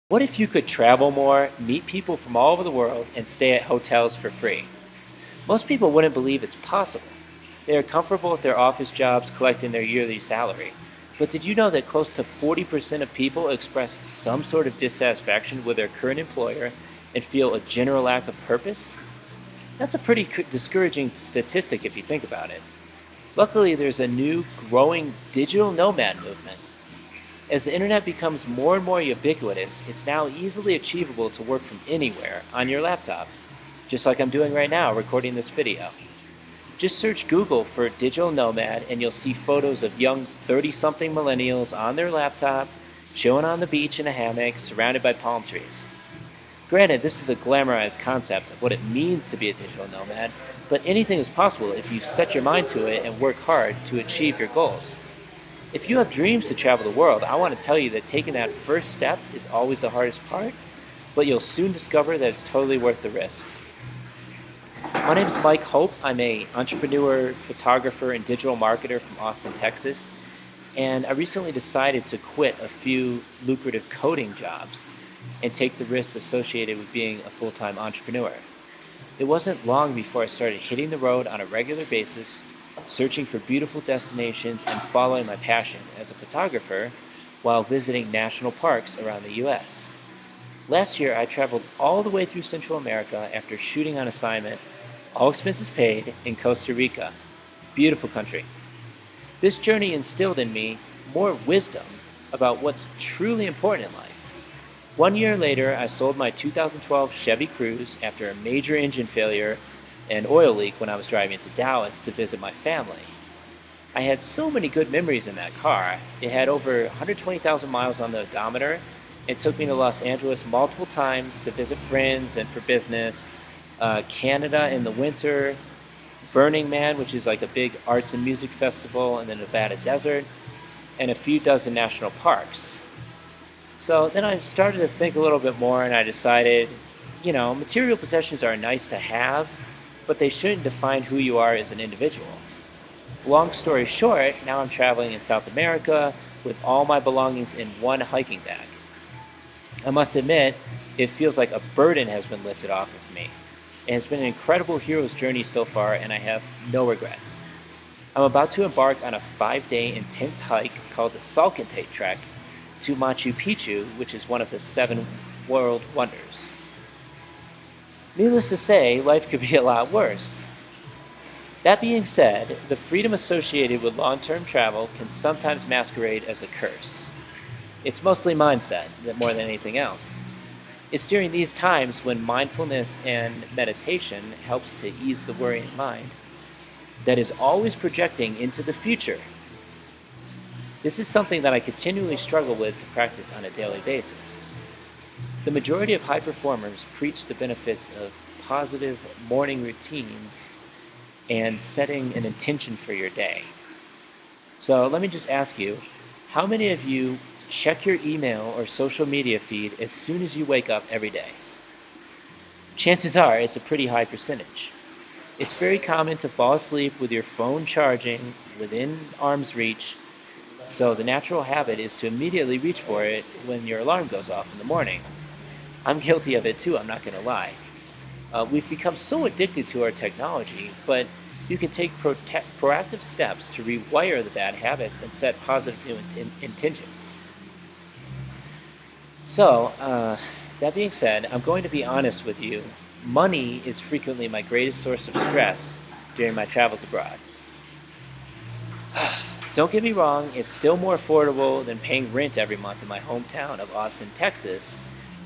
What if you could travel more, meet people from all over the world, and stay at hotels for free? Most people wouldn't believe it's possible. They are comfortable with their office jobs collecting their yearly salary. But did you know that close to 40% of people express some sort of dissatisfaction with their current employer and feel a general lack of purpose? That's a pretty discouraging statistic if you think about it. Luckily, there's a new, growing digital nomad movement. As the internet becomes more and more ubiquitous, it's now easily achievable to work from anywhere on your laptop, just like I'm doing right now recording this video. Just search Google for digital nomad and you'll see photos of young 30-something millennials on their laptop, chilling on the beach in a hammock, surrounded by palm trees. Granted, this is a glamorized concept of what it means to be a digital nomad, but anything is possible if you set your mind to it and work hard to achieve your goals. If you have dreams to travel the world, I want to tell you that taking that first step is always the hardest part, but you'll soon discover that it's totally worth the risk. My name is Mike Hope. I'm an entrepreneur, photographer, and digital marketer from Austin, Texas, and I recently decided to quit a few lucrative coding jobs and take the risks associated with being a full-time entrepreneur. It wasn't long before I started hitting the road on a regular basis, searching for beautiful destinations and following my passion as a photographer while visiting national parks around the US. Last year, I traveled all the way through Central America after shooting on assignment, all expenses paid, in Costa Rica. Beautiful country. This journey instilled in me more wisdom about what's truly important in life. 1 year later, I sold my 2012 Chevy Cruze after a major engine failure and oil leak when I was driving to Dallas to visit my family. I had so many good memories in that car. It had over 120,000 miles on the odometer. It took me to Los Angeles multiple times to visit friends and for business, Canada in the winter, Burning Man, which is like a big arts and music festival in the Nevada desert, and a few dozen national parks. So then I started to think a little bit more and I decided, material possessions are nice to have, but they shouldn't define who you are as an individual. Long story short, now I'm traveling in South America with all my belongings in one hiking bag. I must admit, it feels like a burden has been lifted off of me. It has been an incredible hero's journey so far, and I have no regrets. I'm about to embark on a 5-day intense hike called the Salkantay Trek to Machu Picchu, which is one of the 7 world wonders. Needless to say, life could be a lot worse. That being said, the freedom associated with long-term travel can sometimes masquerade as a curse. It's mostly mindset more than anything else. It's during these times when mindfulness and meditation helps to ease the worrying mind that is always projecting into the future. This is something that I continually struggle with to practice on a daily basis. The majority of high performers preach the benefits of positive morning routines and setting an intention for your day. So let me just ask you, how many of you check your email or social media feed as soon as you wake up every day? Chances are it's a pretty high percentage. It's very common to fall asleep with your phone charging within arm's reach, so the natural habit is to immediately reach for it when your alarm goes off in the morning. I'm guilty of it too, I'm not going to lie. We've become so addicted to our technology, but you can take proactive steps to rewire the bad habits and set positive new intentions. So, that being said, I'm going to be honest with you. Money is frequently my greatest source of stress during my travels abroad. Don't get me wrong, it's still more affordable than paying rent every month in my hometown of Austin, Texas,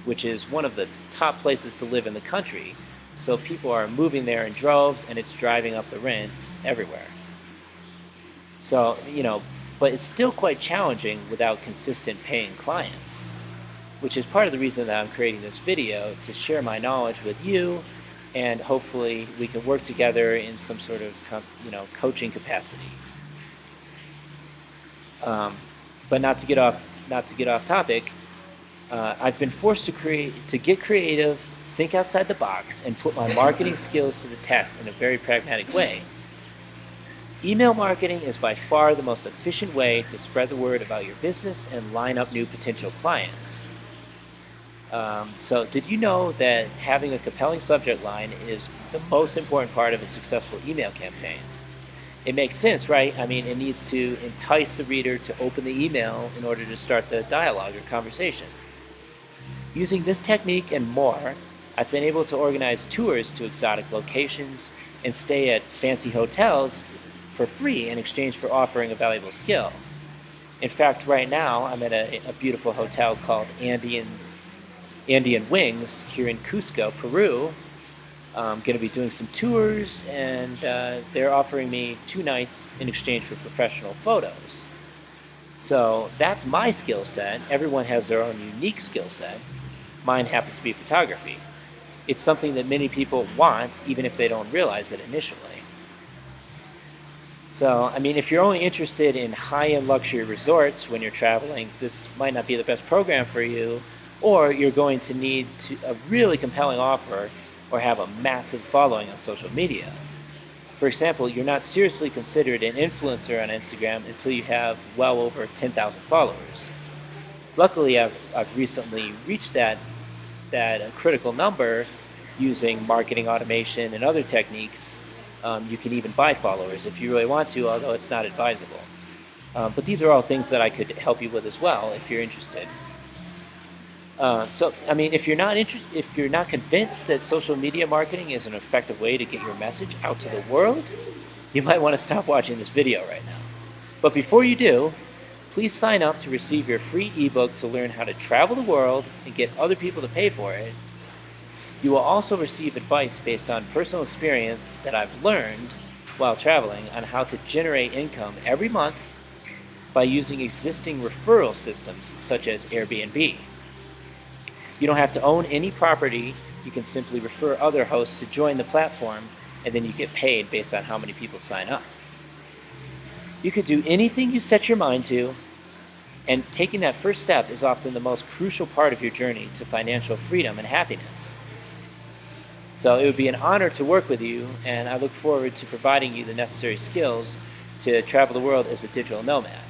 which is one of the top places to live in the country. So people are moving there in droves and it's driving up the rents everywhere. So, but it's still quite challenging without consistent paying clients, which is part of the reason that I'm creating this video, to share my knowledge with you, and hopefully we can work together in some sort of coaching capacity. But not to get off topic, I've been forced to get creative, think outside the box, and put my marketing skills to the test in a very pragmatic way. Email marketing is by far the most efficient way to spread the word about your business and line up new potential clients. So, did you know that having a compelling subject line is the most important part of a successful email campaign? It makes sense, right? I mean, it needs to entice the reader to open the email in order to start the dialogue or conversation. Using this technique and more, I've been able to organize tours to exotic locations and stay at fancy hotels for free in exchange for offering a valuable skill. In fact, right now I'm at a beautiful hotel called Andean Wings here in Cusco, Peru. I'm going to be doing some tours, and they're offering me 2 nights in exchange for professional photos. So that's my skill set. Everyone has their own unique skill set. Mine happens to be photography. It's something that many people want, even if they don't realize it initially. So, I mean, if you're only interested in high-end luxury resorts when you're traveling, this might not be the best program for you, or you're going to need a really compelling offer or have a massive following on social media. For example, you're not seriously considered an influencer on Instagram until you have well over 10,000 followers. Luckily, I've recently reached that critical number using marketing automation and other techniques. You can even buy followers if you really want to, although it's not advisable. But these are all things that I could help you with as well if you're interested. So, I mean, if you're not convinced that social media marketing is an effective way to get your message out to the world, you might want to stop watching this video right now. But before you do, please sign up to receive your free ebook to learn how to travel the world and get other people to pay for it. You will also receive advice based on personal experience that I've learned while traveling on how to generate income every month by using existing referral systems such as Airbnb. You don't have to own any property. You can simply refer other hosts to join the platform, and then you get paid based on how many people sign up. You could do anything you set your mind to, and taking that first step is often the most crucial part of your journey to financial freedom and happiness. So it would be an honor to work with you, and I look forward to providing you the necessary skills to travel the world as a digital nomad.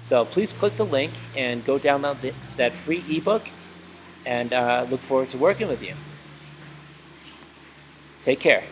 So please click the link and go download that free ebook, and look forward to working with you. Take care.